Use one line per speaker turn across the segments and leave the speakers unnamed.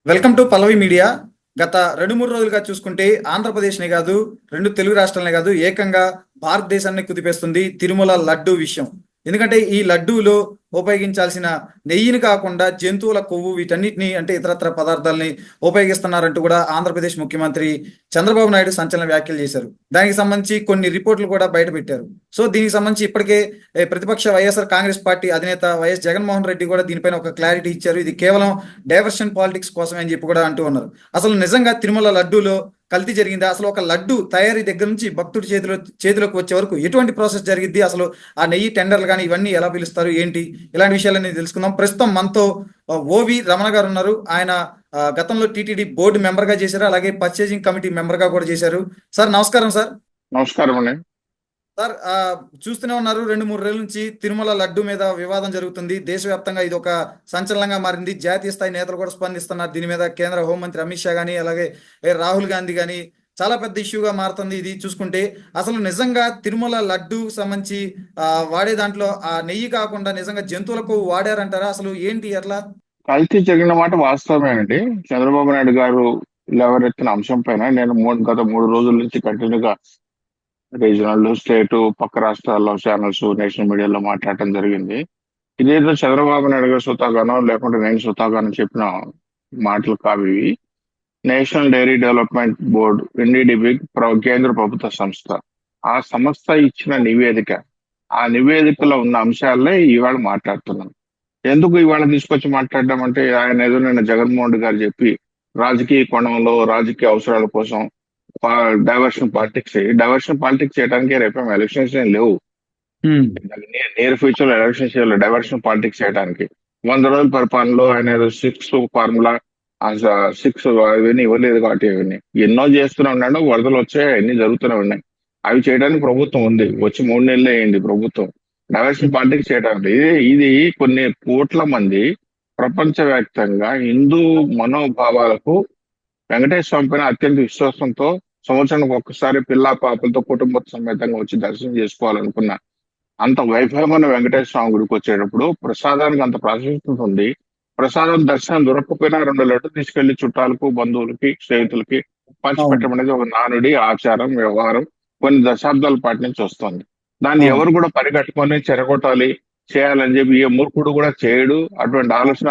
Welcome to Pallavi media. గత 2-3 రోజులుగా చూసుకుంటే ఆంధ్రప్రదేశ్‌నే కాదు, 2 తెలుగు రాష్ట్రాలనే కాదు, ఏకంగా భారతదేశాన్ని కుదిపేస్తుంది తిరుమల లడ్డూ విషయం. ఎందుకంటే ఈ లడ్డూలో ఉపయోగించాల్సిన నెయ్యిని కాకుండా జంతువుల కొవ్వు వీటన్నిటిని అంటే ఇతరత్ర పదార్థాలని ఉపయోగిస్తున్నారంటూ కూడా ఆంధ్రప్రదేశ్ ముఖ్యమంత్రి చంద్రబాబు నాయుడు సంచలన వ్యాఖ్యలు చేశారు. దానికి సంబంధించి కొన్ని రిపోర్టులు కూడా బయటపెట్టారు. సో దీనికి సంబంధించి ఇప్పటికే ప్రతిపక్ష వైఎస్ఆర్ కాంగ్రెస్ పార్టీ అధినేత వైఎస్ జగన్మోహన్ రెడ్డి కూడా దీనిపైన ఒక క్లారిటీ ఇచ్చారు. ఇది కేవలం డైవర్షన్ పాలిటిక్స్ కోసమే అని చెప్పి కూడా అంటూ ఉన్నారు. అసలు నిజంగా తిరుమల లడ్డూలో కల్తీ జరిగిందా? అసలు ఒక లడ్డు తయారీ దగ్గర నుంచి భక్తుడి చేతిలోకి వచ్చే వరకు ఎటువంటి ప్రాసెస్ జరిగిద్ది? అసలు ఆ నెయ్యి టెండర్లు కానీ ఇవన్నీ ఎలా పిలుస్తారు, ఏంటి, ఇలాంటి విషయాలన్నీ తెలుసుకుందాం. ప్రస్తుతం మనతో ఓవి రమణ గారు ఉన్నారు. ఆయన గతంలో టీటీడీ బోర్డు మెంబర్ గా చేశారు, అలాగే పర్చేజింగ్ కమిటీ మెంబర్ గా కూడా చేశారు. సార్ నమస్కారం. సార్
నమస్కారం అండి.
సార్ చూస్తూనే ఉన్నారు, 2-3 రోజుల నుంచి తిరుమల లడ్డు మీద వివాదం జరుగుతుంది. దేశవ్యాప్తంగా ఇది ఒక సంచలనంగా మారింది. జాతీయ స్థాయి నేతలు కూడా స్పందిస్తున్నారు దీని మీద. కేంద్ర హోంమంత్రి అమిత్ షా కానీ, అలాగే రాహుల్ గాంధీ కానీ చాలా పెద్ద ఇష్యూగా మారుతుంది ఇది చూసుకుంటే. అసలు నిజంగా తిరుమల లడ్డు సంబంధించి వాడే దాంట్లో ఆ నెయ్యి కాకుండా నిజంగా జంతువులకు వాడారంటారా? అసలు ఏంటి ఎట్లా?
కల్తీ జరిగిన మాట వాస్తవమేనండి. చంద్రబాబు నాయుడు గారు లేవనెత్తిన అంశం పైన నేను గత 3 రోజుల నుంచి కంటిన్యూగా రీజనల్, స్టేట్, పక్క రాష్ట్రాల్లో ఛానల్స్, నేషనల్ మీడియాలో మాట్లాడటం జరిగింది. ఇదేదో చంద్రబాబు నాయుడు గారు సుతాగానో లేకుంటే నేను సుతాగానో చెప్పిన మాటలు కావి. National dairy development board NDDB కేంద్ర ప్రభుత్వ సంస్థ, ఆ సంస్థ ఇచ్చిన నివేదిక, ఆ నివేదికలో ఉన్న అంశాలే ఇవాళ మాట్లాడుతున్నాం. ఎందుకు ఇవాళ తీసుకొచ్చి మాట్లాడడం అంటే, ఆయన ఏదో నిన్న జగన్మోహన్ రెడ్డి గారు చెప్పి రాజకీయ కోణంలో రాజకీయ అవసరాల కోసం డైవర్షన్ పాలిటిక్స్ చేయడానికి రేపేం ఎలక్షన్స్ ఏం లేవు. నియర్ ఫ్యూచర్ లో ఎలక్షన్స్ డైవర్షన్ పాలిటిక్స్ చేయడానికి 100 రోజుల పరిపాలనలో ఆయన ఏదో 6 ఫార్ములా 6 ఇవన్నీ ఇవ్వలేదు కాబట్టి ఇవన్నీ ఎన్నో చేస్తూనే ఉన్నాడు. వరదలు వచ్చాయి, అన్ని జరుగుతూనే ఉన్నాయి. అవి చేయడానికి ప్రభుత్వం ఉంది. వచ్చి 3 నెలలు అయింది ప్రభుత్వం. డైవర్షన్ పాలిటిక్స్ చేయడానికి ఇది కొన్ని కోట్ల మంది ప్రపంచవ్యాప్తంగా హిందూ మనోభావాలకు వెంకటేశ్వర స్వామి పైన అత్యంత విశ్వాసంతో సంవత్సరానికి ఒక్కసారి పిల్లా పాపలతో కుటుంబ సమేతంగా వచ్చి దర్శనం చేసుకోవాలనుకున్న అంత వైభవమైన వెంకటేశ్వర స్వామి గుడికి వచ్చేటప్పుడు ప్రసాదానికి అంత ప్రాశస్త్యం ఉంది. ప్రసాదం దర్శనం దొరకకపోయినా 2 లడ్డు తీసుకెళ్లి చుట్టాలకు, బంధువులకి, స్నేహితులకి పంచిపెట్టడం అనేది ఒక నానుడి, ఆచారం, వ్యవహారం కొన్ని దశాబ్దాల పాటి నుంచి వస్తుంది. దాన్ని ఎవరు కూడా పరిగట్టుకొని చెరగొట్టాలి, చేయాలని చెప్పి ఏ మూర్ఖుడు కూడా చేయడు. అటువంటి ఆలోచన,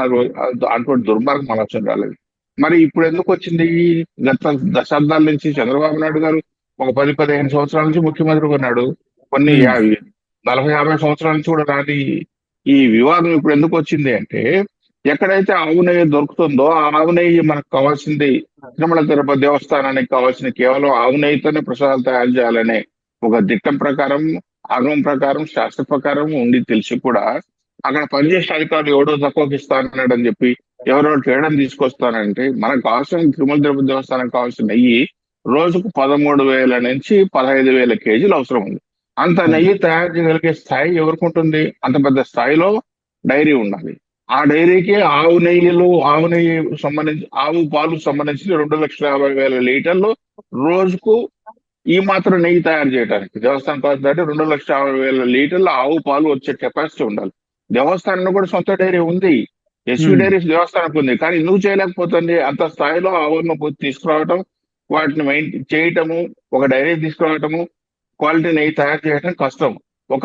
అటువంటి దుర్మార్గం ఆలోచన రాలేదు. మరి ఇప్పుడు ఎందుకు వచ్చింది? గత దశాబ్దాల నుంచి చంద్రబాబు నాయుడు గారు ఒక 10-15 సంవత్సరాల నుంచి ముఖ్యమంత్రిగా ఉన్నాడు. కొన్ని 40-50 సంవత్సరాల నుంచి కూడా రాని ఈ వివాదం ఇప్పుడు ఎందుకు వచ్చింది అంటే, ఎక్కడైతే ఆవు నెయ్యి దొరుకుతుందో ఆ ఆవు నెయ్యి మనకు కావాల్సింది, తిరుమల తిరుపతి దేవస్థానానికి కావాల్సిన కేవలం ఆవు నెయ్యితోనే ప్రసాదాలు తయారు చేయాలనే ఒక దిట్టం ప్రకారం, ఆగమం ప్రకారం, శాస్త్ర ప్రకారం ఉండి తెలిసి కూడా అక్కడ పనిచేసే అధికారులు ఎవడో తక్కువకి ఇస్తానని చెప్పి ఎవరో తేడా తీసుకొస్తానంటే, మనకు కావాల్సిన తిరుమల తిరుపతి దేవస్థానం కావాల్సిన నెయ్యి రోజుకు 13,000 నుంచి 15,000 కేజీలు అవసరం ఉంది. అంత నెయ్యి తయారు చేయగలిగే స్థాయి ఎవరికి ఉంటుంది? అంత పెద్ద స్థాయిలో డైరీ ఉండాలి. ఆ డైరీకి ఆవు నెయ్యి సంబంధించి, ఆవు పాలు సంబంధించి 2,50,000 లీటర్లు రోజుకు ఈ మాత్రం నెయ్యి తయారు చేయడానికి దేవస్థానం కావాల్సి 2,50,000 లీటర్ల ఆవు పాలు వచ్చే కెపాసిటీ ఉండాలి. దేవస్థానంలో కూడా సొంత డైరీ ఉంది, ఎస్వి డైరీ దేవస్థానానికి ఉంది. కానీ ఎందుకు చేయలేకపోతుంది? అంత స్థాయిలో ఆవులను తీసుకురావటం, వాటిని చేయటము, ఒక డైరీ తీసుకురావటము, క్వాలిటీ నెయ్యి తయారు చేయడం కష్టం. ఒక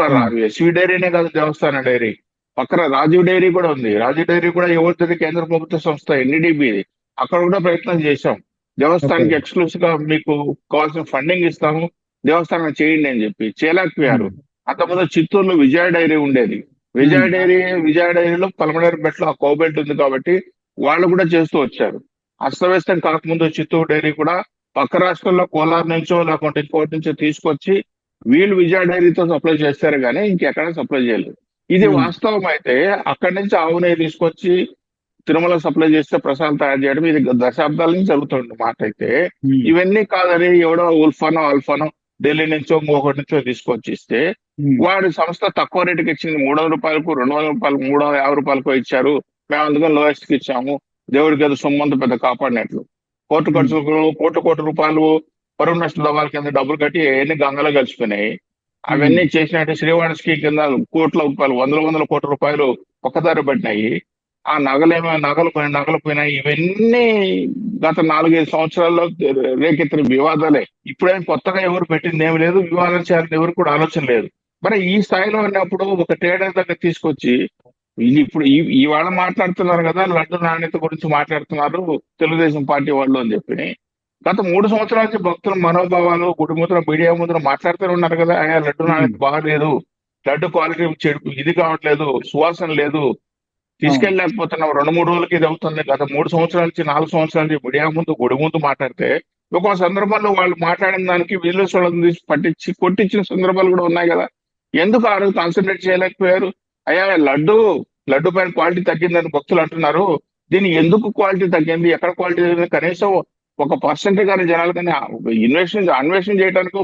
ఎస్వి డైరీనే కాదు, దేవస్థాన డైరీ పక్కన రాజీవ్ డైరీ కూడా ఉంది. రాజీవ్ డైరీ కూడా ఎవరిది? కేంద్ర ప్రభుత్వ సంస్థ ఎన్డీడీబీది. అక్కడ కూడా ప్రయత్నం చేశాం. దేవస్థానానికి ఎక్స్క్లూసివ్ గా మీకు కావాల్సిన ఫండింగ్ ఇస్తాము, దేవస్థానం చేయండి అని చెప్పి చేయలేకపోయారు. అంతకుముందు చిత్తూరులో విజయ డైరీ ఉండేది. విజయ డైరీలో పలమనేరు బెట్లో ఆ కోబెల్ట్ ఉంది కాబట్టి వాళ్ళు కూడా చేస్తూ వచ్చారు. అస్తవ్యస్తం కాకముందు చిత్తూరు డైరీ కూడా పక్క రాష్ట్రంలో కోలార్ నుంచో లేకుంటే ఇంకోటి నుంచో తీసుకొచ్చి వీళ్ళు విజయ డైరీతో సప్లై చేస్తారు, కానీ ఇంకెక్కడ సప్లై చేయలేదు. ఇది వాస్తవం అయితే అక్కడి నుంచి ఆవు నెయ్యి తీసుకొచ్చి తిరుమల సప్లై చేస్తే ప్రసాదం తయారు చేయడం ఇది దశాబ్దాల నుంచి జరుగుతుంది మాట అయితే. ఇవన్నీ కాదని ఎవడో ఉల్ఫానో అల్ఫానో ఢిల్లీ నుంచో ఇంకొకటి నుంచో తీసుకొచ్చి ఇస్తే వాడి సంస్థ తక్కువ రేటుకి ఇచ్చింది. 300 రూపాయలకు, 200 రూపాయలకు, 350 రూపాయలకు ఇచ్చారు. మేము అందుకని లోయెస్ట్ కి ఇచ్చాము. దేవుడికి ఏదో సొమ్మంత పెద్ద కాపాడినట్లు కోర్టు ఖర్చులు, కోటి రూపాయలు పరువు నష్ట దవాల కింద డబ్బులు కట్టి ఎన్ని గంగలో కలిసిపోయినాయి. అవన్నీ చేసినట్టు శ్రీవాణి స్కీమ్ కింద కోట్ల రూపాయలు, వందల కోట్ల రూపాయలు ఒక్కదారి పడినాయి. ఆ నగలు పోయినా ఇవన్నీ గత 4-5 సంవత్సరాల్లో రేకెత్తిన వివాదాలే. ఇప్పుడేం కొత్తగా ఎవరు పెట్టింది ఏమి లేదు, వివాదం చేయాలని ఎవరు కూడా ఆలోచన లేదు. మరి ఈ స్థాయిలో ఉన్నప్పుడు ఒక ట్రేడర్ దగ్గర తీసుకొచ్చి ఇప్పుడు ఇవాళ మాట్లాడుతున్నారు కదా, లడ్డు నాణ్యత గురించి మాట్లాడుతున్నారు తెలుగుదేశం పార్టీ వాళ్ళు అని చెప్పి. గత 3 సంవత్సరాల నుంచి భక్తుల మనోభావాలు గుడి ముందర మీడియా ముందర మాట్లాడుతూనే ఉన్నారు కదా, అయ్యా లడ్డు నాణ్యత బాగలేదు, లడ్డు క్వాలిటీ చెడు ఇది కావట్లేదు, సువాసన లేదు, తీసుకెళ్ళలేకపోతున్నాం, 2-3 రోజులకి ఇది అవుతుంది. గత 3 సంవత్సరాల నుంచి 4 సంవత్సరాల నుంచి మీడియా ముందు గుడి ముందు మాట్లాడితే ఒక సందర్భంలో వాళ్ళు మాట్లాడిన దానికి విజిలెన్స్ వాళ్ళని తీసి పట్టించి కొట్టించిన సందర్భాలు కూడా ఉన్నాయి కదా. ఎందుకు ఆ రోజు కాన్సన్ట్రేట్ చేయలేకపోయారు? అయ్యా లడ్డు పైన క్వాలిటీ తగ్గిందని భక్తులు అంటున్నారు, దీని ఎందుకు క్వాలిటీ తగ్గింది, ఎక్కడ క్వాలిటీ తగ్గింది, కనీసం ఒక పర్సెంట్ కానీ జనాలు కానీ అన్వేషణ చేయడానికి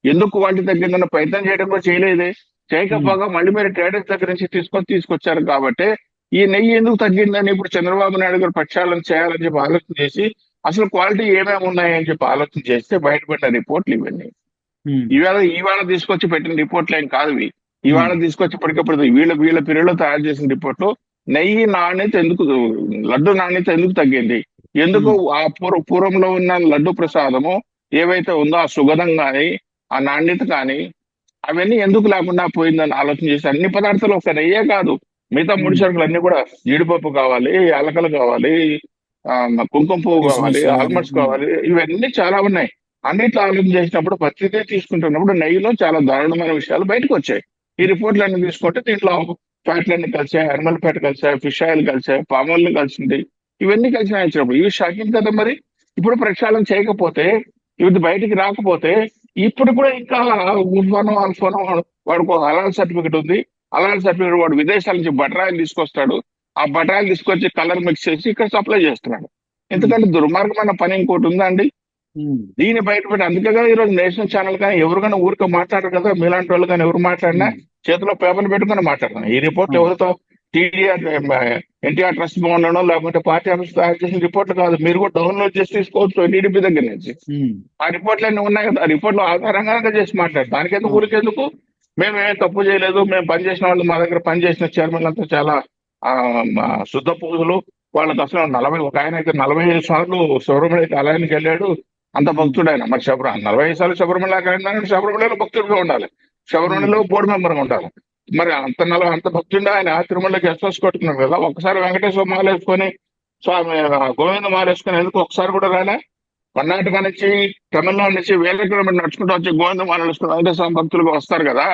ఎందుకు క్వాలిటీ తగ్గిందన్న ప్రయత్నం చేయడం కూడా చేయలేదే. చేయకపోగా మళ్ళీ మీరు ట్రేడర్స్ దగ్గర నుంచి తీసుకొచ్చారు కాబట్టి ఈ నెయ్యి ఎందుకు తగ్గిందని ఇప్పుడు చంద్రబాబు నాయుడు గారు ప్రక్షాళన చేయాలని చెప్పి ఆలోచన చేసి అసలు క్వాలిటీ ఏమేమి ఉన్నాయని చెప్పి ఆలోచన చేస్తే బయటపడిన రిపోర్ట్లు ఇవన్నీ. ఇవాళ తీసుకొచ్చి పెట్టిన రిపోర్ట్లు ఏం కాదు ఇవి. ఇవాళ తీసుకొచ్చి ఇప్పటికప్పుడు వీళ్ళ పీరియడ్ లో తయారు చేసిన రిపోర్ట్లు నెయ్యి నాణ్యత ఎందుకు, లడ్డు నాణ్యత ఎందుకు తగ్గింది, ఎందుకు ఆ పూర్వంలో ఉన్న లడ్డు ప్రసాదము ఏవైతే ఉందో ఆ సుగంధం కానీ ఆ నాణ్యత కానీ అవన్నీ ఎందుకు లేకుండా పోయిందని ఆలోచన చేసి అన్ని పదార్థాలు ఒక నెయ్యే కాదు, మిగతా 3 సరుకులు అన్ని కూడా జీడిపప్పు కావాలి, అలకలు కావాలి, కుంకుమ పువ్వు కావాలి, ఆల్మండ్స్ కావాలి, ఇవన్నీ చాలా ఉన్నాయి. అన్నిట్లో ఆలోచన చేసినప్పుడు ప్రతిదీ తీసుకుంటున్నప్పుడు నెయ్యిలో చాలా దారుణమైన విషయాలు బయటకు వచ్చాయి. ఈ రిపోర్ట్లు అన్ని తీసుకుంటే దీంట్లో ఫ్యాట్లన్నీ కలిసాయి, అనిమల్ ఫ్యాట్ కలిసాయి, ఫిష్ ఆయిల్ కలిసాయి, పామ్ ఆయిల్ కలిసింది, ఇవన్నీ కలిసి వచ్చినప్పుడు ఇవి షాకింగ్ కదా. మరి ఇప్పుడు ప్రక్షాళన చేయకపోతే, ఇది బయటికి రాకపోతే ఇప్పుడు కూడా ఇంకా ఉల్ఫానో అల్ఫానో వాడికి ఒక హలాల్ సర్టిఫికెట్ ఉంది, హలాల్ సర్టిఫికెట్ వాడు విదేశాల నుంచి బటరాయిలు తీసుకొస్తాడు, ఆ బటరాయిలు తీసుకొచ్చి కలర్ మిక్స్ చేసి ఇక్కడ సప్లై చేస్తున్నాడు. ఎందుకంటే దుర్మార్గమైన పని ఇంకోటి ఉందా అండి? దీన్ని బయటపెట్టి అందుకే కదా ఈరోజు నేషనల్ ఛానల్ కానీ ఎవరు కానీ ఊరికే మాట్లాడరు కదా. మీలాంటి వాళ్ళు కానీ ఎవరు మాట్లాడినా చేతిలో పేపర్లు పెట్టుకుని మాట్లాడుతున్నారు. ఈ రిపోర్ట్ ఎవరితో ఎన్టీఆర్ ట్రస్ట్ భవన్లోనో లేకపోతే పార్టీ ఆఫీస్ తయారు చేసిన రిపోర్ట్లు కాదు, మీరు కూడా డౌన్లోడ్ చేసి తీసుకోవచ్చు టీడీపీ దగ్గర నుంచి. ఆ రిపోర్ట్లు అన్ని ఉన్నాయి కదా, ఆ రిపోర్ట్లు ఆధారంగా చేసి మాట్లాడు. దానికెందుకు ఊరికెందుకు? మేమేం తప్పు చేయలేదు, మేము పనిచేసిన వాళ్ళు, మా దగ్గర పనిచేసిన చైర్మన్ అంతా చాలా శుద్ధ పూజలు, వాళ్ళకి అసలు 40 ఒక ఆయన అయితే 45 సార్లు శబరిమలకి ఆలయానికి వెళ్ళాడు, అంత భక్తుడు ఆయన. మరి 45 సార్లు శబరిమలకి వెళ్ళినా శబరిమలలో భక్తుడిగా ఉండాలి, శబరిమలలో బోర్డు మెంబర్గా ఉండాలి. మరి అంత భక్తుండే ఆయన తిరుమలకి ఎక్స్ప్రెస్ కొట్టుకున్నాడు కదా. ఒకసారి వెంకటేశ్వర మాల వేసుకొని స్వామి గోవింద మాల వేసుకొని ఎందుకు ఒకసారి కూడా రాలే? కర్ణాటక నుంచి తమిళనాడు నుంచి వేల కిలోమీటర్ నడుచుకుంటూ వచ్చి గోవింద మాల వేసుకుని వెంకటేశ్వర భక్తులుగా వస్తారు కదా.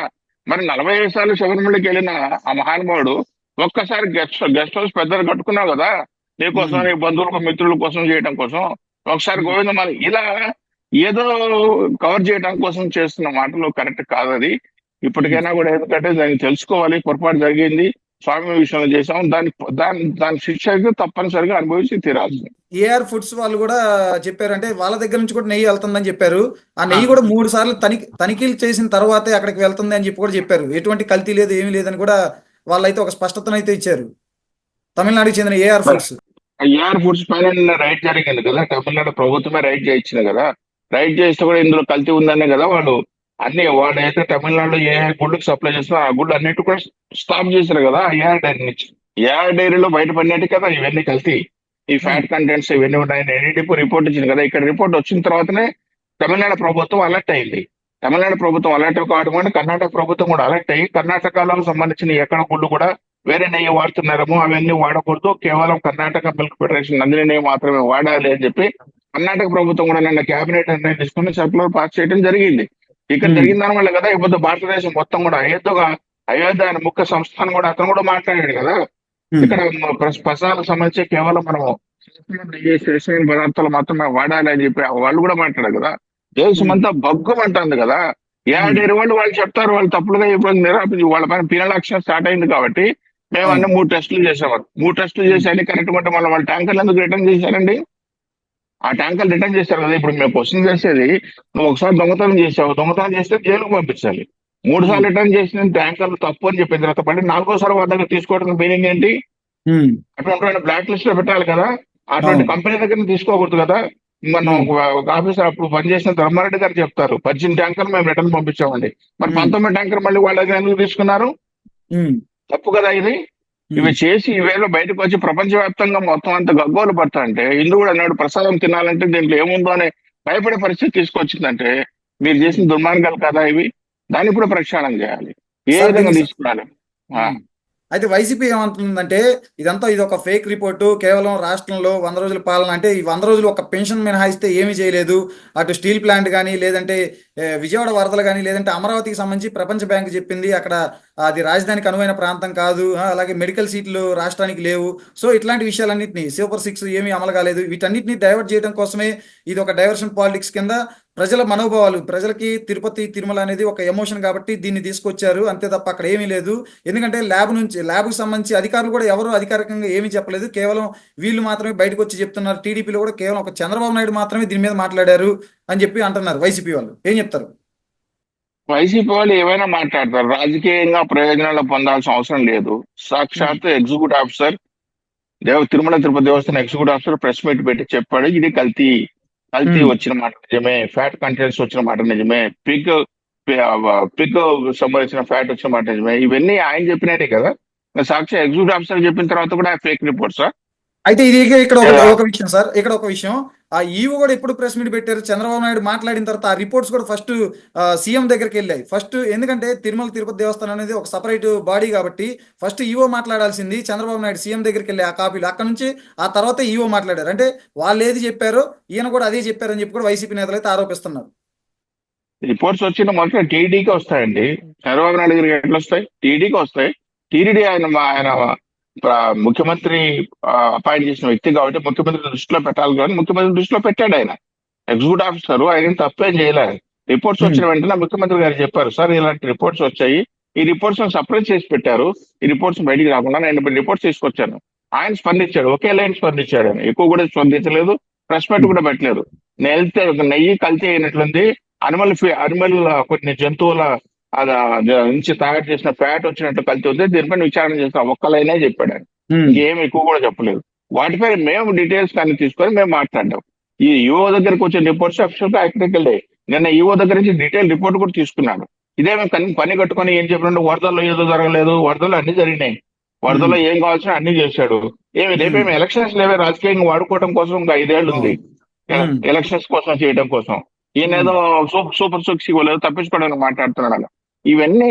మరి 45 సార్లు శబరిమలకి వెళ్ళిన ఆ మహానుభావుడు ఒక్కసారి గెస్ట్ హౌస్ పెద్దలు కట్టుకున్నావు కదా, నీకోసం, నీ బంధువులకు మిత్రుల కోసం చేయడం కోసం ఒకసారి గోవిందమాల ఇలా ఏదో కవర్ చేయడం కోసం చేస్తున్న మాటలు కరెక్ట్ కాదు. అది ఇప్పటికైనా కూడా ఎందుకంటే దాన్ని తెలుసుకోవాలి, పొరపాటు జరిగింది, స్వామి విషయంలో చేసాం, దాని శిక్ష అయితే తప్పనిసరిగా అనుభవించి తీరాల్సింది.
ఏఆర్ ఫుడ్స్ వాళ్ళు కూడా చెప్పారు, అంటే వాళ్ళ దగ్గర నుంచి కూడా నెయ్యి వెళ్తుందని చెప్పారు. ఆ నెయ్యి కూడా 3 సార్లు తనిఖీలు చేసిన తర్వాతే అక్కడికి వెళ్తుంది అని చెప్పి కూడా చెప్పారు. ఎటువంటి కల్తీ లేదు, ఏమీ లేదని కూడా వాళ్ళైతే ఒక స్పష్టతను అయితే ఇచ్చారు. తమిళనాడుకి చెందిన ఏఆర్ ఫుడ్స్
పైన రైట్ జరిగింది కదా, తమిళనాడు ప్రభుత్వమే రైట్ చేయించింది కదా. రైట్ చేస్తే కూడా ఇందులో కల్తీ ఉందనే కదా వాళ్ళు వాడైతే తమిళనాడులో ఏ గుళ్ళకి సప్లై చేస్తున్నా ఆ గుళ్ళు అన్నిటి కూడా స్టాప్ చేశారు కదా ఏఆర్ డైరీ నుంచి. ఏఆర్ డైరీలో బయటపడినట్టు కదా ఇవన్నీ కల్తీ, ఈ ఫ్యాట్ కంటెంట్స్ ఇవన్నీ ఉన్నాయని ఎన్డీపీ రిపోర్ట్ ఇచ్చింది కదా. ఇక్కడ రిపోర్ట్ వచ్చిన తర్వాతనే తమిళనాడు ప్రభుత్వం అలర్ట్ అయింది. తమిళనాడు ప్రభుత్వం అలర్ట్ కావడం కర్ణాటక ప్రభుత్వం కూడా అలర్ట్ అయ్యి కర్ణాటకలో సంబంధించిన ఎక్కడ గుళ్ళు కూడా వేరే నెయ్యి వాడుతున్నారేమో అవన్నీ వాడకూడదు, కేవలం కర్ణాటక మిల్క్ ఫెడరేషన్ నందిని నెయ్యి మాత్రమే వాడాలి అని చెప్పి కర్ణాటక ప్రభుత్వం కూడా నిన్న కేబినెట్ నిర్ణయం తీసుకుని సర్కులర్ పాస్ చేయడం జరిగింది. ఇక్కడ జరిగిన దాని వల్ల కదా ఇప్పుడు భారతదేశం మొత్తం కూడా అయోధ్య అనే ముఖ్య సంస్థను కూడా అతను కూడా మాట్లాడాడు కదా. ఇక్కడ ప్రసాదాలకు సంబంధించి కేవలం మనము చేసిన పదార్థాలు మాత్రమే వాడాలి అని చెప్పి వాళ్ళు కూడా మాట్లాడారు కదా. దేశం అంతా భగ్గుమంటుంది కదా. ఏడాది వాళ్ళు చెప్తారు, వాళ్ళు తప్పులుగా ఇప్పుడు నిరాపించి వాళ్ళ పైన పీనల్ యాక్షన్ స్టార్ట్ అయింది కాబట్టి మేము అన్ని 3 టెస్టులు చేసేవారు. 3 టెస్టులు చేసి అన్ని కరెక్ట్ ఉంటే మళ్ళీ వాళ్ళ ట్యాంకర్లు ఎందుకు రిటర్న్ చేశారండి? ఆ ట్యాంకర్లు రిటర్న్ చేస్తారు కదా. ఇప్పుడు మేము క్వశ్చన్ చేసేది, నువ్వు ఒకసారి దొంగతనం చేస్తే జైలుకు పంపించాలి. 3 సార్లు రిటర్న్ చేసిన ట్యాంకర్లు తప్పు అని చెప్పిన తర్వాత మళ్ళీ 4వ వాళ్ళ దగ్గర తీసుకోవడానికి మీనింగ్ ఏంటి? అటువంటి బ్లాక్ లిస్ట్ లో పెట్టాలి కదా. అటువంటి కంపెనీ దగ్గర తీసుకోకూడదు కదా. మనం ఒక ఆఫీసర్ అప్పుడు పనిచేసిన ధర్మారెడ్డి గారు చెప్తారు, 18 ట్యాంకర్లు మేము రిటర్న్ పంపించామండి. మరి 19 ట్యాంకర్ మళ్ళీ వాళ్ళ దగ్గర ఎందుకు తీసుకున్నారు? తప్పు కదా ఇది. ఇవి
ఉమ్.
చేసి ఇవేళ బయటకు వచ్చి ప్రపంచవ్యాప్తంగా మొత్తం అంతా గగ్గోలు పడతా అంటే హిందువుడు అన్నాడు ప్రసాదం తినాలంటే దీంట్లో ఏముందో అనే భయపడే పరిస్థితి తీసుకొచ్చిందంటే మీరు
ఉమ్.
చేసిన దుర్మార్గాలు కదా ఇవి. దాన్ని కూడా ప్రక్షాళన చేయాలి. ఏ
సార్
విధంగా
దీనికి
తీసుకురాలి? ఆ,
ఉమ్. అయితే వైసీపీ ఏమంటుందంటే ఇది ఒక ఫేక్ రిపోర్టు, కేవలం రాష్ట్రంలో 100 రోజుల పాలన, అంటే ఈ 100 రోజులు ఒక పెన్షన్ మినహాయిస్తే ఏమీ చేయలేదు. అటు స్టీల్ ప్లాంట్ కానీ, లేదంటే విజయవాడ వరదలు కానీ, లేదంటే అమరావతికి సంబంధించి ప్రపంచ బ్యాంక్ చెప్పింది అక్కడ అది రాజధానికి అనువైన ప్రాంతం కాదు, అలాగే మెడికల్ సీట్లు రాష్ట్రానికి లేవు. సో ఇట్లాంటి విషయాలన్నింటినీ, సూపర్ సిక్స్ ఏమీ అమలు కాలేదు, వీటన్నిటిని డైవర్ట్ చేయడం కోసమే ఇది ఒక డైవర్షన్ పాలిటిక్స్ కింద ప్రజల మనోభావాలు, ప్రజలకి తిరుపతి తిరుమల అనేది ఒక ఎమోషన్ కాబట్టి దీన్ని తీసుకొచ్చారు, అంతే తప్ప అక్కడ ఏమీ లేదు. ఎందుకంటే ల్యాబ్కు సంబంధించి అధికారులు కూడా ఎవరు అధికారికంగా ఏమీ చెప్పలేదు, కేవలం వీళ్ళు మాత్రమే బయటకు వచ్చి చెప్తున్నారు. టీడీపీలో కూడా కేవలం ఒక చంద్రబాబు నాయుడు మాత్రమే దీని మీద మాట్లాడారు అని చెప్పి అంటున్నారు. వైసీపీ వాళ్ళు ఏం చెప్తారు?
వైసీపీ వాళ్ళు ఏమైనా మాట్లాడతారు, రాజకీయంగా ప్రయోజనాలు పొందాల్సిన అవసరం లేదు.
ఉమ్.
సాక్షాత్ ఎగ్జిక్యూటివ్ ఆఫీసర్ తిరుమల తిరుపతి దేవస్థానం ఎగ్జిక్యూటివ్ ఆఫీసర్ ప్రెస్ మీట్ పెట్టి చెప్పాడు, ఇది కల్తీ. కల్తీ
ఉమ్.
వచ్చిన మాట నిజమే, ఫ్యాట్ కంటెంట్స్ వచ్చిన మాట నిజమే, పిగ్ సంబంధించిన ఫ్యాట్ వచ్చిన మాట నిజమే. ఇవన్నీ ఆయన చెప్పినట్టే కదా. మరి సాక్షి ఎగ్జిక్యూటివ్ ఆఫీసర్ చెప్పిన తర్వాత కూడా ఫేక్ రిపోర్ట్సా?
అయితే ఇది ఇక్కడ ఒక విషయం సార్, ఇక్కడ ఒక విషయం. ఆ ఈవో కూడా ఎప్పుడు ప్రెస్ మీట్ పెట్టారు? చంద్రబాబు నాయుడు మాట్లాడిన తర్వాత ఆ రిపోర్ట్స్ కూడా ఫస్ట్ సీఎం దగ్గరికి వెళ్ళాయి ఫస్ట్. ఎందుకంటే తిరుమల తిరుపతి దేవస్థానం అనేది ఒక సపరేట్ బాడీ కాబట్టి ఫస్ట్ ఈవో మాట్లాడాల్సింది. చంద్రబాబు నాయుడు సీఎం దగ్గరికి వెళ్ళి ఆ కాపీలు అక్కడ నుంచి ఆ తర్వాత ఈవో మాట్లాడారు. అంటే వాళ్ళు ఏది చెప్పారో ఈయన కూడా అదే చెప్పారని చెప్పి కూడా వైసీపీ నేతలు అయితే ఆరోపిస్తున్నారు.
రిపోర్ట్స్ వచ్చిన మొదట టీడీకి వస్తాయండి. చంద్రబాబు నాయుడు గారికి ఎట్లా వస్తాయి? టీడీకి వస్తాయి. టీడీడీ ఆయన ముఖ్యమంత్రి అపాయింట్ చేసిన వ్యక్తి కాబట్టి ముఖ్యమంత్రి దృష్టిలో పెట్టాలి కాబట్టి ముఖ్యమంత్రి దృష్టిలో పెట్టాడు ఆయన. ఎగ్జిక్యూటివ్ ఆఫీసర్ ఆయన తప్పేం చేయలేదు. రిపోర్ట్స్
ఉమ్.
వచ్చిన వెంటనే ముఖ్యమంత్రి గారు చెప్పారు, సార్ ఇలాంటి రిపోర్ట్స్ వచ్చాయి, ఈ రిపోర్ట్స్ సపరేట్ చేసి పెట్టారు, ఈ రిపోర్ట్స్ బయటికి రాకుండా నేను రిపోర్ట్స్ తీసుకొచ్చాను. ఆయన స్పందించాడు, ఒకే లైన్ స్పందించాడు. ఆయన ఎక్కువ కూడా స్పందించలేదు, ప్రెస్ మీట్
ఉమ్.
కూడా పెట్టలేదు. నెల్తే నెయ్యి కల్తీ అయినట్లుంది, అనిమల్ కొన్ని జంతువుల నుంచి తయారు చేసిన ఫ్యాట్ వచ్చినట్టు కల్తీ ఉంది, దీనిపైన విచారణ చేస్తాం, ఒక్క లైనే చెప్పాడు ఆయన.
ఉమ్.
ఇంకేం ఎక్కువ కూడా చెప్పలేదు. వాటిపై మేము డీటెయిల్స్ కానీ తీసుకొని మేము మాట్లాడాం. ఈ ఈఓ దగ్గరికి వచ్చిన రిపోర్ట్స్ అఫీషియల్ గా ఎక్కడికి నిన్న ఈఓ దగ్గర నుంచి డీటెయిల్ రిపోర్ట్ కూడా తీసుకున్నాను. ఇదే మేము పని కట్టుకొని ఏం చెప్పినట్టు వరదల్లో ఏదో జరగలేదు, వరదలు అన్ని జరిగినాయి,
ఉమ్.
వరదల్లో ఏం కావాల్సిన అన్ని చేశాడు.
ఉమ్.
రేపేమి ఎలక్షన్స్ లేవే, రాజకీయంగా వాడుకోవడం కోసం ఇంకా 5 ఏళ్ళు ఉంది,
అవును. ఉమ్.
ఎలక్షన్స్ కోసం చేయడం కోసం. ఈయన
ఉమ్.
ఏదో సూపర్ సిక్స్ ఇవ్వలేదు, తప్పించుకోవడానికి మాట్లాడుతున్నాడు అలా. ఇవన్నీ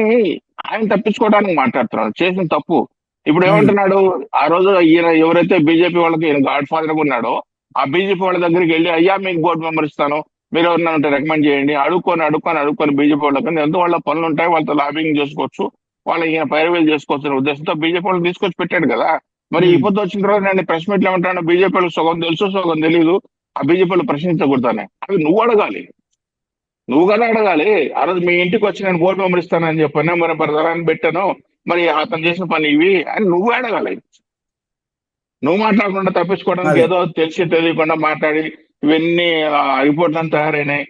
ఆయన తప్పించుకోవడానికి మాట్లాడుతున్నాడు, చేసిన తప్పు. ఇప్పుడు
ఉమ్.
ఏమంటున్నాడు, ఆ రోజు ఈయన ఎవరైతే బీజేపీ వాళ్ళకి ఈయన గాడ్ ఫాదర్ ఉన్నాడో ఆ బీజేపీ వాళ్ళ దగ్గరికి వెళ్ళి, అయ్యా మీకు బోర్డు మెంబర్ ఇస్తాను, మీరు ఎవరన్నా ఉంటే రికమెండ్ చేయండి, అడుక్కొని బీజేపీ వాళ్ళకి ఎందుకు వాళ్ళ పనులు ఉంటాయి, వాళ్ళతో లాబింగ్ చేసుకోవచ్చు, వాళ్ళ ఈయన పైరవేలు చేసుకోవచ్చు అనే ఉద్దేశంతో బీజేపీ వాళ్ళు తీసుకొచ్చి పెట్టాడు కదా. మరి ఈ
ఉమ్.
పొద్దు వచ్చిన తర్వాత నేను ప్రెస్ మీట్లు ఏమంటాను, బీజేపీ వాళ్ళు సగం తెలుసు సగం తెలీదు, ఆ బీజేపీ వాళ్ళు ప్రశ్నించకూడతానే. అవి నువ్వు అడగాలి, నువ్వు కదా అడగాలి. ఆ రోజు మీ ఇంటికి వచ్చి నేను బోర్డు మెంబర్ ఇస్తానని చెప్పాను, మరి బ్రదరాన్ని పెట్టాను, మరి అతను చేసిన పని ఇవి అని నువ్వు అడగాలి. నువ్వు మాట్లాడకుండా తప్పించుకోవడానికి
అదే.
ఏదో తెలిసి తెలియకుండా మాట్లాడి ఇవన్నీ రిపోర్ట్లను తయారైనాయి,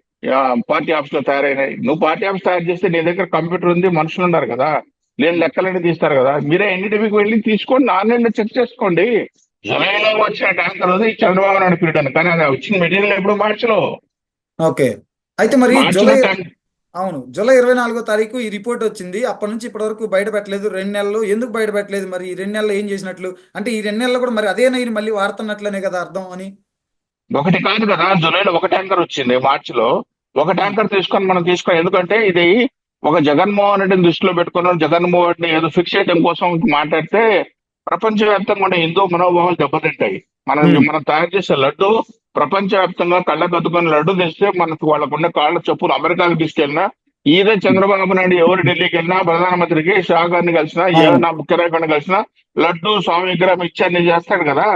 పార్టీ ఆఫీస్ లో తయారైనాయి. నువ్వు పార్టీ ఆఫీస్ తయారు చేస్తే నీ దగ్గర కంప్యూటర్ ఉంది, మనుషులు ఉన్నారు కదా, లేని లెక్కలన్నీ తీస్తారు కదా. మీరే ఎన్డీటీవీకి వెళ్ళి తీసుకోండి, ఆన్లైన్ లో చెక్ చేసుకోండి. జులైలో వచ్చిన ట్యాంకర్ ఉంది చంద్రబాబు నాయుడు పీరియడ్, కానీ అది వచ్చిన మెటీరియల్ ఎప్పుడు మార్చిలో.
ఓకే. అయితే మరి
మార్చిలో
జూలై, అవును, జూలై 24వ తారీఖు ఈ రిపోర్ట్ వచ్చింది. అప్పటి నుంచి ఇప్పటి వరకు బయట పెట్టలేదు. 2 నెలలు ఎందుకు బయట పెట్టలేదు? మరి ఈ 2 నెలలు ఏం చేసినట్లు? అంటే ఈ 2 నెలలు కూడా మరి అదే నైరు మళ్ళీ వాడుతున్నట్లనే కదా అర్థం అని.
ఒకటి కాదు కదా, జూలైలో ఒక ట్యాంకర్ వచ్చింది, మార్చిలో ఒక
ఉమ్.
ట్యాంకర్ మనం తీసుకొని, ఎందుకంటే ఇది ఒక జగన్మోహన్ రెడ్డిని దృష్టిలో పెట్టుకున్నాం, జగన్మోహన్ రెడ్డిని ఏదో ఫిక్స్ చేయడం కోసం మాట్లాడితే ప్రపంచవ్యాప్తంగా ఉన్న హిందూ మనోభావాలు దెబ్బతింటాయి. మనం
ఉమ్.
మనం తయారు చేసే లడ్డు ప్రపంచవ్యాప్తంగా కళ్ళకద్దుకొని లడ్డు తెస్తే మనకు వాళ్ళకున్న కాళ్ళ చొప్పులు అమెరికాకు తీసుకెళ్ళినా, ఇదే చంద్రబాబు నాయుడు ఎవరు ఢిల్లీకి వెళ్ళినా, ప్రధానమంత్రికి షా గారిని కలిసినా,
అవును.
ఏదైనా ముఖ్య నాయకుడిని కలిసినా లడ్డు స్వామి విగ్రహం ఇచ్చి అన్ని చేస్తాడు కదా.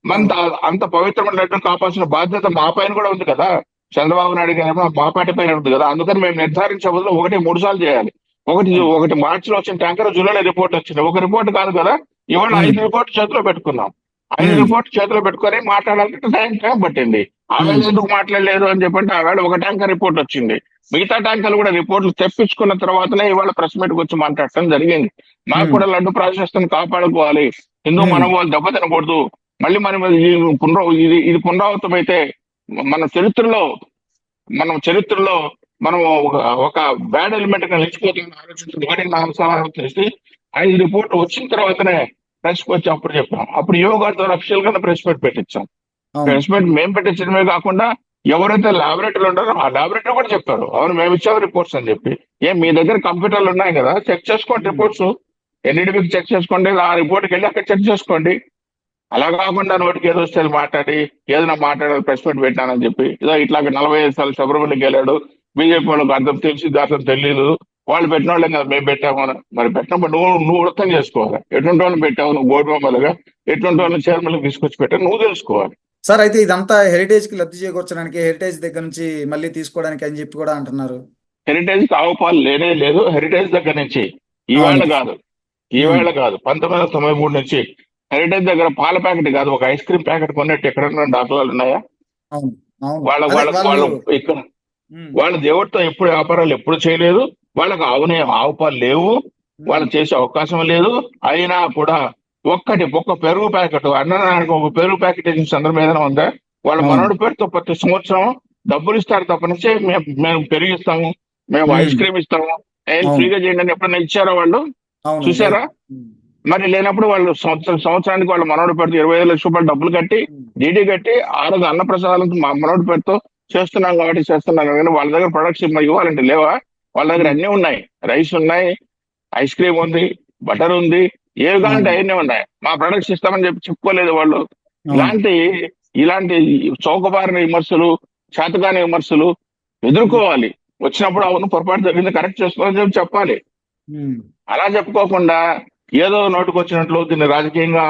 మన
అవును.
అంత పవిత్రమైన లడ్డును కాపాల్సిన బాధ్యత మా పైన కూడా ఉంది కదా. చంద్రబాబు నాయుడు గారు మా పార్టీ పైన ఉంది కదా. అందుకని మేము నిర్ధారించే బదులు 1-3 సార్లు చేయాలి.
అవును.
ఒకటి మార్చిలో వచ్చిన ట్యాంకర్ జూలైలో రిపోర్ట్ వచ్చింది. ఒక రిపోర్ట్ కాదు కదా, ఇవాళ
ఉమ్.
5 రిపోర్ట్ చేతిలో పెట్టుకున్నాం. 5
ఉమ్.
రిపోర్ట్ చేతిలో పెట్టుకొని మాట్లాడాలంటే టైం పట్టింది. ఆవేళ
ఉమ్.
ఎందుకు మాట్లాడలేదు అని చెప్పంటే ఆవేళ ఒక ట్యాంకర్ రిపోర్ట్ వచ్చింది. మిగతా ట్యాంకర్లు కూడా రిపోర్ట్లు తెప్పించుకున్న తర్వాతనే ఇవాళ ప్రెస్ మీట్కి వచ్చి మాట్లాడటం జరిగింది. మాకు
ఉమ్.
కూడా లడ్డు ప్రాసెస్ కాపాడుకోవాలి, హిందూ
ఉమ్.
మనోభావాలు దెబ్బతినకూడదు. మళ్ళీ మనం ఇది పునరావృతం అయితే మన చరిత్రలో చరిత్రలో మనం ఒక బ్యాడ్ ఎలిమెంట్ గా నిలిచిపోతున్న ఆలోచించి 1-4 సార్లు చేసి 5 రిపోర్ట్ వచ్చిన తర్వాతనే ప్రెస్ వచ్చి అప్పుడు చెప్పాం. అప్పుడు యువ గారి ద్వారా అఫీషియల్ గా ప్రెస్ మీట్ పెట్టించాం.
అవును.
ప్రెస్ మీట్ మేము పెట్టించడమే కాకుండా ఎవరైతే ల్యాబొరేటరీలు ఉంటారో ఆ ల్యాబొరేటరీ కూడా చెప్పారు, అవును మేము ఇచ్చాము రిపోర్ట్స్ అని చెప్పి. మీ దగ్గర కంప్యూటర్లు ఉన్నాయి కదా, చెక్ చేసుకోండి రిపోర్ట్స్, ఎన్డీడీబీకి చెక్ చేసుకోండి, ఆ రిపోర్ట్కి వెళ్ళి అక్కడ చెక్ చేసుకోండి. అలా కాకుండా నోటికి ఏదో వస్తే అది మాట్లాడి ఏదైనా మాట్లాడాలి ప్రెస్ మీట్ పెట్టానని చెప్పి, ఇదో ఇట్లా 45 సార్లు శబరిమలకి వెళ్ళాడు, బీజేపీ వాళ్ళకి అర్థం తెలిసి అర్థం తెలియదు, వాళ్ళు పెట్టిన వాళ్ళే కదా మేము పెట్టాము అని. మరి పెట్టినప్పుడు నువ్వు అర్థం చేసుకోవాలి, ఎటువంటి వాళ్ళని పెట్టావు నువ్వు బోర్డు మెంబర్లుగా, ఎటువంటి వాళ్ళని చైర్మన్లకు తీసుకొచ్చి పెట్టావు నువ్వు తెలుసుకోవాలి.
సార్ అయితే ఇదంతా హెరిటేజ్ కి లబ్ధి చేకూర్చడానికి, హెరిటేజ్ దగ్గర నుంచి మళ్ళీ తీసుకోవడానికి అని చెప్పి కూడా అంటున్నారు.
హెరిటేజ్ కి ఆవుపాలు లేనే లేదు. హెరిటేజ్ దగ్గర నుంచి ఈవేళ
అవును.
కాదు, ఈవేళ కాదు, 1993 నుంచి హెరిటేజ్ దగ్గర పాల ప్యాకెట్ కాదు, ఒక ఐస్ క్రీమ్ ప్యాకెట్ కొన్నట్టు ఎక్కడన్నా దాఖలాలు ఉన్నాయా?
అవును. అవును.
వాళ్ళ
అదే
వాళ్ళ
వాళ్ళు
వాళ్ళు ఇక్కడ
ఉమ్,
వాళ్ళ దేవుడితో ఎప్పుడు వ్యాపారాలు ఎప్పుడు చేయలేదు, వాళ్ళకి ఆవు పాలు లేవు, వాళ్ళు
ఉమ్,
చేసే అవకాశం లేదు. అయినా కూడా ఒక్క పెరుగు ప్యాకెట్, అన్నదానికి ఒక పెరుగు ప్యాకెట్ ఇచ్చిన సందర్భం ఏదైనా ఉందా? వాళ్ళ
అవును.
మనోడి పేరుతో ప్రతి సంవత్సరం డబ్బులు ఇస్తారు తప్పనిచ్చి మేము పెరిగిస్తాము, మేము ఐస్
ఉమ్,
క్రీమ్ ఇస్తాము, ఏం
అవును.
ఫ్రీగా చేయండి అని ఎప్పుడైనా ఇచ్చారా వాళ్ళు?
అవును. లేదు.
చూసారా?
ఉమ్,
మరి లేనప్పుడు వాళ్ళు సంవత్సరానికి వాళ్ళ మనోడి పేరుతో 25 లక్షల రూపాయలు డబ్బులు కట్టి
ఉమ్,
డీడీ కట్టి ఆ రోజు అన్నప్రసాదాలకు మా మనోడి పేరుతో చేస్తున్నాం కాబట్టి చేస్తున్నాం, కానీ వాళ్ళ దగ్గర ప్రొడక్ట్స్ ఇవ్వాలంటే లేవా? వాళ్ళ దగ్గర
ఉమ్,
అన్ని ఉన్నాయి, రైస్ ఉన్నాయి, ఐస్ క్రీమ్ ఉంది, బటర్ ఉంది, ఏవి కావాలంటే
అవును.
అవన్నీ ఉన్నాయి. మా ప్రొడక్ట్స్ ఇస్తామని చెప్పి చెప్పుకోలేదు వాళ్ళు.
అవును.
ఇలాంటి ఇలాంటి చౌకబారిన విమర్శలు, చేతకాని విమర్శలు ఎదుర్కోవాలి. వచ్చినప్పుడు అవును పొరపాటు జరిగింది కరెక్ట్ చేసుకోవాలని చెప్పి చెప్పాలి.
ఉమ్,
అలా చెప్పుకోకుండా ఏదో నోటుకు వచ్చినట్లు దీన్ని రాజకీయంగా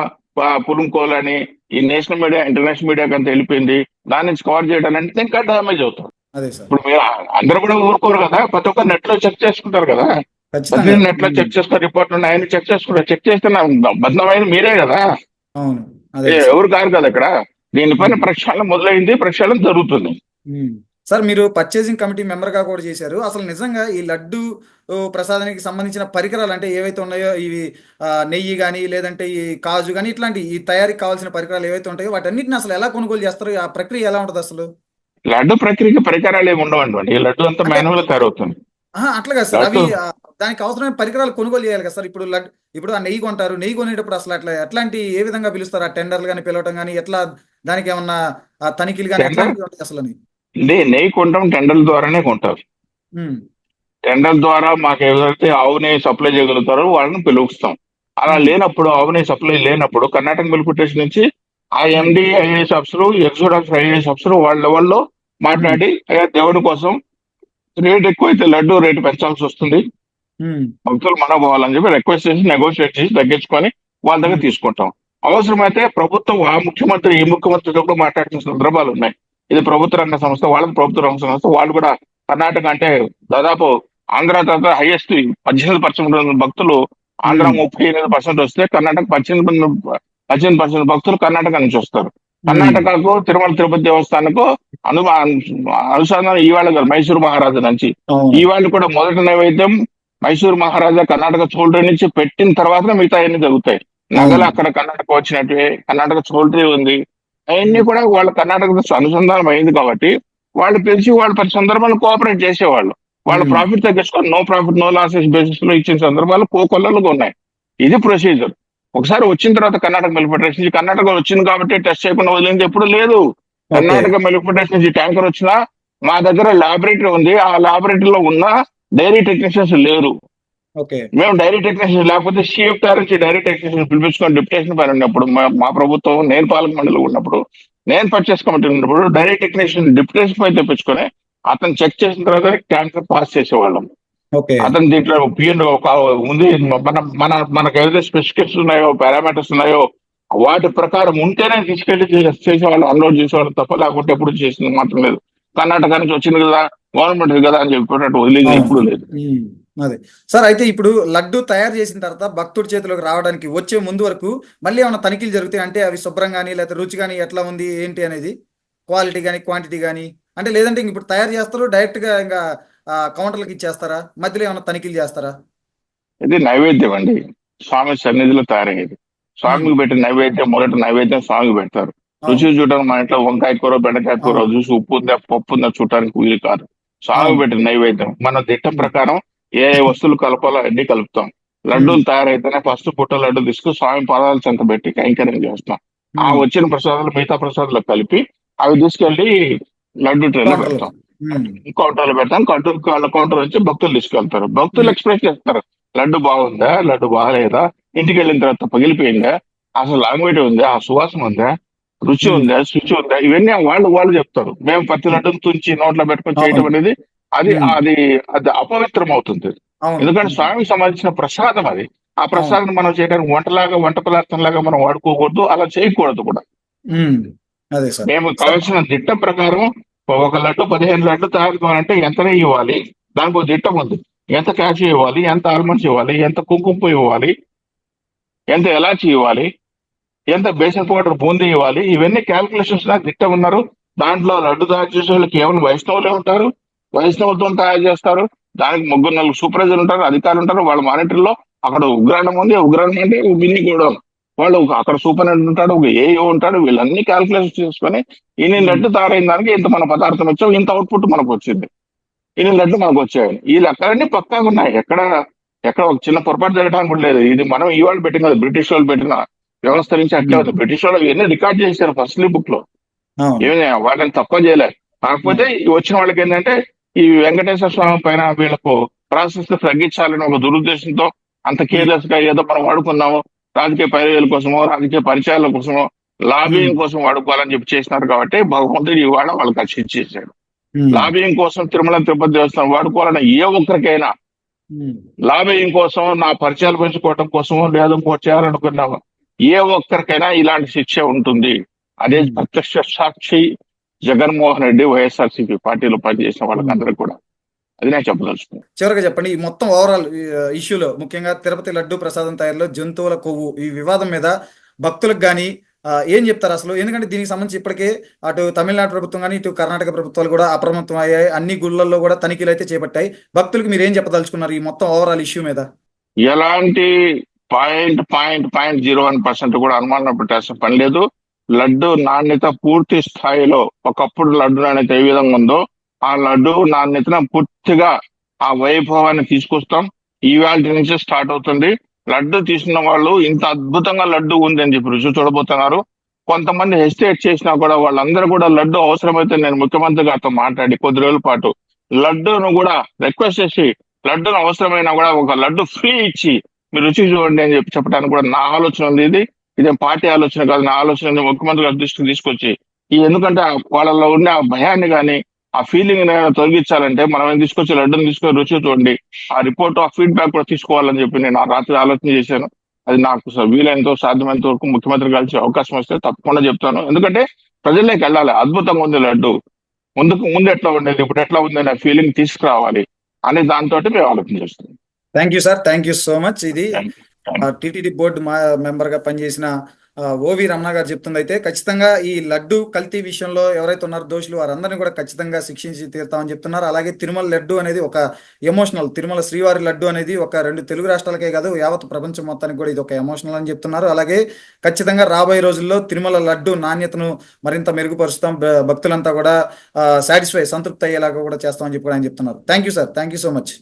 పులుముకోవాలని ఈ నేషనల్ మీడియా ఇంటర్నేషనల్ మీడియాకి అంతా వెళ్ళిపోయింది, దాని నుంచి కవర్ చేయడం అంటే ఇంకా డ్యామేజ్ అవుతాం.
అదే సార్.
ఇప్పుడు మీరు అందరూ కూడా ఊరుకోరు కదా, ప్రతి ఒక్కరు నెట్ లో చెక్ చేసుకుంటారు కదా, ప్రతి
ఖచ్చితంగా.
నెట్ లో
ఉమ్,
చెక్ చేసుకుని రిపోర్ట్లు ఉన్నాయని చెక్ చేసుకుంటారు. చెక్ చేస్తే బద్దమైంది మీరే కదా,
అవును. అదే సార్.
ఎవరు కాదు కదా ఇక్కడ. దీనిపైన
ఉమ్,
ప్రక్షాళన మొదలైంది, ప్రక్షాళన జరుగుతుంది.
ఉమ్. సార్ మీరు పర్చేసింగ్ కమిటీ మెంబర్గా కూడా చేశారు. అసలు నిజంగా ఈ లడ్డు ప్రసాదానికి సంబంధించిన పరికరాలు అంటే ఏవైతే ఉన్నాయో ఇవి నెయ్యి కానీ లేదంటే ఈ కాజు కానీ ఇట్లాంటి ఈ తయారీకి కావాల్సిన పరికరాలు ఏవైతే ఉంటాయో వాటన్నిటిని అసలు ఎలా కొనుగోలు చేస్తారు? ఆ ప్రక్రియ ఎలా ఉంటుంది అసలు?
లడ్డు ప్రక్రియకి పరికరాలు ఏమి ఉండవండి, ఈ లడ్డు అంతా
అంటే
మాన్యువల్ తయారవుతుంది.
అట్లా కాదు సార్. అవి
లడ్డు
దానికి అవసరమైన పరికరాలు కొనుగోలు చేయాలి కదా సార్. ఇప్పుడు ఇప్పుడు ఆ నెయ్యి కొంటారు. నెయ్యి కొనేటప్పుడు అసలు అట్లా ఎట్లాంటి ఏ విధంగా పిలుస్తారు? ఆ టెండర్లు కానీ పిలవటం కానీ ఎట్లా, దానికి ఏమన్నా తనిఖీలు కానీ
టెండర్
ఎట్లాంటివి ఉంటాయి అసలు అని?
నెయ్యి కొంటాం టెండర్ల ద్వారానే కొంటారు.
ఉమ్,
టెండర్ ద్వారా మాకు ఎవరైతే ఆవు నెయ్యి సప్లై చేయగలుగుతారో వాళ్ళని పిలుస్తాం. అలా
ఉమ్,
లేనప్పుడు ఆవు నెయ్యి సప్లై లేనప్పుడు కర్ణాటక మిల్క్ ఫెడరేషన్ నుంచి ఆ
ఉమ్,
MD IAS officer, executive officer IAS officer వాళ్ళ లెవెల్లో
ఉమ్,
మాట్లాడి అయ్యా దేవుడి కోసం రేట్ ఎక్కువైతే లడ్డు రేటు పెంచాల్సి వస్తుంది,
ఉమ్,
భక్తులు మనోభావాలని చెప్పి రిక్వెస్ట్ చేసి నెగోషియేట్ చేసి తగ్గించుకొని వాళ్ళ దగ్గర
ఉమ్,
తీసుకుంటాం. అవసరమైతే ప్రభుత్వం ఆ ముఖ్యమంత్రి ఈ ముఖ్యమంత్రితో కూడా మాట్లాడుతున్న సందర్భాలు ఉన్నాయి. ఇది ప్రభుత్వ రంగ సంస్థ, వాళ్ళది ప్రభుత్వ రంగ సంస్థ, వాళ్ళు కూడా కర్ణాటక అంటే దాదాపు ఆంధ్ర తర్వాత హైయెస్ట్ 18% భక్తులు, ఆంధ్ర
ఉమ్,
38% వస్తే కర్ణాటక 18% భక్తులు కర్ణాటక నుంచి వస్తారు.
ఉమ్.
కర్ణాటకకు తిరుమల తిరుపతి దేవస్థానకు అను అనుసంధానం ఈవేళ కాదు, మైసూరు మహారాజా నుంచి.
అవును.
ఈవేళ కూడా మొదటి నైవేద్యం మైసూరు మహారాజా కర్ణాటక చోల్ట్రీ నుంచి పెట్టిన తర్వాత మిగతా అన్ని జరుగుతాయి. నగలు
అవును.
అక్కడ కర్ణాటక వచ్చినట్టే, కర్ణాటక చోల్ట్రీ ఉంది, అవన్నీ
ఉమ్,
కూడా వాళ్ళ కర్ణాటక అనుసంధానం అయింది కాబట్టి వాళ్ళు పిలిచి వాళ్ళు ప్రతి సందర్భాలు కోఆపరేట్ చేసేవాళ్ళు. వాళ్ళు
ఉమ్,
ప్రాఫిట్ తగ్గించుకొని no profit no losses basis లో ఇచ్చిన సందర్భాలు కోకొల్లలుగా ఉన్నాయి. ఇది ప్రొసీజర్. ఒకసారి వచ్చిన తర్వాత కర్ణాటక మిల్క్ ఫెడరేషన్ నుంచి కర్ణాటక వచ్చింది కాబట్టి టెస్ట్ చేయకుండా వదిలింది ఎప్పుడు లేదు.
ఓకే.
కర్ణాటక మిల్క్ ఫెడరేషన్ నుంచి ట్యాంకర్ వచ్చినా మా దగ్గర ల్యాబొరేటరీ ఉంది, ఆ ల్యాబొరేటరీలో ఉన్న డైరీ టెక్నీషియన్స్ లేరు.
ఓకే.
మేము డైరీ టెక్నీషియన్ లేకపోతే షీఫ్ నుంచి డైరీ టెక్నీషియన్ పిలిపించుకొని డిప్యుటేషన్ పైన ఉన్నప్పుడు మా ప్రభుత్వం, నేను పాలక మండలి ఉన్నప్పుడు, నేను పర్చేస్ కమిటీ ఉన్నప్పుడు డైరీ టెక్నీషియన్ డిప్యుటేషన్ పై తెప్పించుకొని అతను చెక్ చేసిన తర్వాత ట్యాంకర్ పాస్ చేసేవాళ్ళం.
ఓకే.
అతను దీంట్లో పిఎన్ ఒక ఉంది, మనకు ఏదైతే స్పెసిఫికేషన్స్ ఉన్నాయో పారామీటర్స్ ఉన్నాయో వాటి ప్రకారం ఉంటేనే తీసుకెళ్లి చేసేవాళ్ళు, అన్లోడ్ చేసేవాళ్ళు తప్ప లేకుంటే ఎప్పుడు చేసింది మాత్రం లేదు. కర్ణాటక నుంచి వచ్చింది కదా, గవర్నమెంట్ కదా అని చెప్పినట్టు వదిలింది
అవును.
ఎప్పుడు లేదు.
ఉమ్, అదే సార్. అయితే ఇప్పుడు లడ్డు తయారు చేసిన తర్వాత భక్తుడి చేతిలోకి రావడానికి వచ్చే ముందు వరకు మళ్ళీ ఏమైనా తనిఖీలు జరుగుతాయి అంటే అవి శుభ్రం కానీ లేకపోతే రుచి కానీ ఎట్లా ఉంది ఏంటి అనేది, క్వాలిటీ కానీ క్వాంటిటీ కానీ, అంటే లేదంటే ఇంక ఇప్పుడు తయారు చేస్తారు డైరెక్ట్ గా ఇంకా కౌంటర్లకు ఇచ్చేస్తారా? మధ్యలో ఏమైనా తనిఖీలు చేస్తారా?
ఇది నైవేద్యం అండి, స్వామి సన్నిధిలో తయారయ్యేది.
ఉమ్,
స్వామికి పెట్టిన నైవేద్యం, మొదటి నైవేద్యం స్వామికి పెడతారు. రుచి
అవును.
చూడడానికి మన ఇంట్లో వంకాయ కూర బెండకాయ కూర
అవును.
చూసి ఉప్పు ఉందా పప్పు ఉందా చూడటానికి వీలు కాదు. స్వామికి
అవును.
పెట్టిన నైవేద్యం మన దిట్టం
ఉమ్,
ప్రకారం ఏ ఏ వస్తువులు కలపాలో అన్ని కలుపుతాం. లడ్డూలు తయారైతేనే ఫస్ట్ పుట్ట లడ్డు తీసుకుని స్వామి పాదాల చెంత పెట్టి కైంకర్యం చేస్తాం. ఆ వచ్చిన ప్రసాదాలు మిగతా ప్రసాదాలు కలిపి అవి తీసుకెళ్లి లడ్డు ట్రైలో
కౌంటర్లో.
పెడతాం. కౌంటర్లో పెడతాం. కౌంటర్ నుంచి భక్తులు తీసుకెళ్తారు. భక్తులు ఎక్స్ప్రెస్ చేస్తారు, లడ్డు బాగుందా, లడ్డు బాగాలేదా, ఇంటికి వెళ్ళిన తర్వాత పగిలిపోయిందా, అసలు లాంగ్వేజ్ ఉందా, ఆ సువాసన ఉందా, రుచి ఉందా, శుచి ఉందా, ఇవన్నీ వాళ్ళు చెప్తారు. మేము ప్రతి లడ్డును తుంచి నోట్లో పెట్టుకొని చేయటం అనేది అది అది అది అపవిత్రం అవుతుంది. ఎందుకంటే స్వామికి సంబంధించిన ప్రసాదం అది. ఆ ప్రసాదం మనం చేయడానికి వంట పదార్థం లాగా మనం వాడుకోకూడదు, అలా చేయకూడదు కూడా.
అదే సార్.
మేము కావాల్సిన దిట్టం ప్రకారం ఒక లడ్డు 15 లడ్డు తయారు కావాలంటే ఎంతనే ఇవ్వాలి, దానికి ఒక దిట్టం ఉంది. ఎంత క్యాష్ ఇవ్వాలి, ఎంత ఆల్మండ్స్ ఇవ్వాలి, ఎంత కుంకుమ ఇవ్వాలి, ఎంత ఎలాచి ఇవ్వాలి, ఎంత బేసన్ పౌడర్ బూందీ ఇవ్వాలి, ఇవన్నీ క్యాల్కులేషన్స్ నాకు దిట్టం ఉన్నారు. దాంట్లో లడ్డు తయారు చేసే వాళ్ళు కేవలం వైష్ణవులే ఉంటారు, వైష్ణవులతో తయారు చేస్తారు. దానికి 3-4 సూపర్వైజర్ ఉంటారు, అధికారులు ఉంటారు. వాళ్ళ మానిటర్ లో అక్కడ ఉగ్రాణం ఉంది, ఉగ్రాణం అంటే బిన్ని కూడా వాళ్ళు అక్కడ సూపరింటెండెంట్ ఉంటాడు, ఒక ఏఈఓ ఉంటాడు. వీళ్ళన్ని క్యాల్కులేషన్ చేసుకొని ఇన్ని లడ్డు తయారైన దానికి ఇంత మన పదార్థం వచ్చాం, ఇంత అవుట్పుట్ మనకు వచ్చింది, ఇన్ని లడ్డు మనకు వచ్చాయి. ఈ లెక్కలన్నీ పక్కాగా ఉన్నాయి. ఎక్కడ ఒక చిన్న పొరపాటు జరగడానికి కూడా లేదు. ఇది మనం ఈ వాళ్ళు పెట్టిన కాదు, బ్రిటిష్ వాళ్ళు పెట్టిన వ్యవస్థ నుంచి అట్లే ఉంది. బ్రిటిష్ వాళ్ళు ఇవన్నీ రికార్డ్ చేశారు ఫస్ట్ బుక్ లో, ఏమి వాళ్ళని తప్ప చేయలేదు. కాకపోతే వచ్చిన వాళ్ళకి ఏంటంటే ఈ వెంకటేశ్వర స్వామి పైన వీళ్ళకు ప్రాసెస్ తగ్గించాలని ఒక దురుద్దేశంతో అంత కేర్లెస్ గా ఏదో మనం వాడుకున్నాము, రాజకీయ పైరవీల కోసమో, రాజకీయ పరిచయాల కోసమో, లాబింగ్ కోసం వాడుకోవాలని చెప్పి చేసినారు. కాబట్టి భగవంతుడు ఇవాళ వాళ్ళకి రక్షించేసాడు. లాబింగ్ కోసం తిరుమల తిరుపతి దేవస్థానం వాడుకోవాలని ఏ ఒక్కరికైనా, లాబింగ్ కోసం, నా పరిచయాలు పెంచుకోవటం కోసమో, లేదా ఇంకోటి చేయాలనుకున్నాము, ఏ ఒక్కరికైనా ఇలాంటి శిక్ష ఉంటుంది. అదే ప్రత్యక్ష సాక్షి జగన్మోహన్ రెడ్డి, వైఎస్ఆర్సీపీ పార్టీలో పనిచేసిన వాళ్ళకందరూ కూడా అది నేను చెప్పదలుచుకున్నాను.
చివరిగా చెప్పండి, ఈ మొత్తం ఓవరాల్ ఇష్యూలో ముఖ్యంగా తిరుపతి లడ్డు ప్రసాదం తయారీలో జంతువుల కొవ్వు ఈ వివాదం మీద భక్తులకు కానీ ఏం చెప్తారు అసలు? ఎందుకంటే దీనికి సంబంధించి ఇప్పటికే అటు తమిళనాడు ప్రభుత్వం కానీ ఇటు కర్ణాటక ప్రభుత్వాలు కూడా అప్రమత్తం అయ్యాయి, అన్ని గుళ్ళల్లో కూడా తనిఖీలు అయితే చేపట్టాయి. భక్తులకు మీరు ఏం చెప్పదలుచుకున్నారు ఈ మొత్తం ఓవరాల్ ఇష్యూ మీద?
ఎలాంటి 0.01% కూడా అనుమానం పెట్టాల్సిన పని లేదు. లడ్డు నాణ్యత పూర్తి స్థాయిలో, ఒకప్పుడు లడ్డు నాణ్యత ఏ విధంగా ఉందో ఆ లడ్డు నాణ్యతను పూర్తిగా ఆ వైభవాన్ని తీసుకొస్తాం. ఈవేళ నుంచే స్టార్ట్ అవుతుంది. లడ్డు తీసుకున్న వాళ్ళు ఇంత అద్భుతంగా లడ్డు ఉంది అని చెప్పి రుచి చూడబోతున్నారు. కొంతమంది హెసిటేట్ చేసినా కూడా వాళ్ళందరూ కూడా లడ్డు అవసరమైతే నేను ముఖ్యమంత్రి గారితో మాట్లాడి కొద్ది రోజుల పాటు లడ్డును కూడా రిక్వెస్ట్ చేసి లడ్డును అవసరమైనా కూడా ఒక లడ్డు ఫ్రీ ఇచ్చి మీరు రుచి చూడండి అని చెప్పి చెప్పడానికి కూడా నా ఆలోచన ఉంది. ఇదేం పార్టీ ఆలోచన కాదు, నా ఆలోచన ఉంది. ముఖ్యమంత్రి గారి దృష్టికి తీసుకొచ్చి ఎందుకంటే వాళ్ళలో ఉండే ఆ భయాన్ని కానీ ఆ ఫీలింగ్ తొలగించాలంటే మనం తీసుకొచ్చి లడ్డును తీసుకొని రుచి చూడండి, ఆ రిపోర్ట్ ఆ ఫీడ్బ్యాక్ కూడా తీసుకోవాలని చెప్పి నేను ఆ రాత్రి ఆలోచన చేశాను. అది నాకు వీలైనంత సాధ్యమైనంత వరకు ముఖ్యమంత్రి కలిసి అవకాశం వస్తే తప్పకుండా చెప్తాను. ఎందుకంటే ప్రజల్లోకి వెళ్ళాలి, అద్భుతంగా ఉంది లడ్డు, ముందు ఎట్లా ఉండేది, ఇప్పుడు ఎట్లా ఉంది అనే ఫీలింగ్ తీసుకురావాలి అనే దాంతో మేము ఆలోచన చేస్తున్నాం.
Thank you sir, thank you so much. ఇది టీటీడీ బోర్డు మెంబర్ గా పనిచేసిన ఓవి రమణ గారు చెప్తుంది. అయితే ఖచ్చితంగా ఈ లడ్డు కల్తీ విషయంలో ఎవరైతే ఉన్నారో దోషులు వారందరినీ కూడా ఖచ్చితంగా శిక్షించి తీరుతామని చెప్తున్నారు. అలాగే తిరుమల లడ్డు అనేది ఒక ఎమోషనల్, తిరుమల శ్రీవారి లడ్డు అనేది ఒక 2 తెలుగు రాష్ట్రాలకే కాదు యావత్ ప్రపంచం మొత్తానికి కూడా ఇది ఒక ఎమోషనల్ అని చెప్తున్నారు. అలాగే ఖచ్చితంగా రాబోయే రోజుల్లో తిరుమల లడ్డు నాణ్యతను మరింత మెరుగుపరుస్తాం, భక్తులంతా కూడా సంతృప్తి అయ్యేలాగా కూడా చేస్తామని చెప్పి ఆయన చెప్తున్నారు. Thank you sir, thank you so much.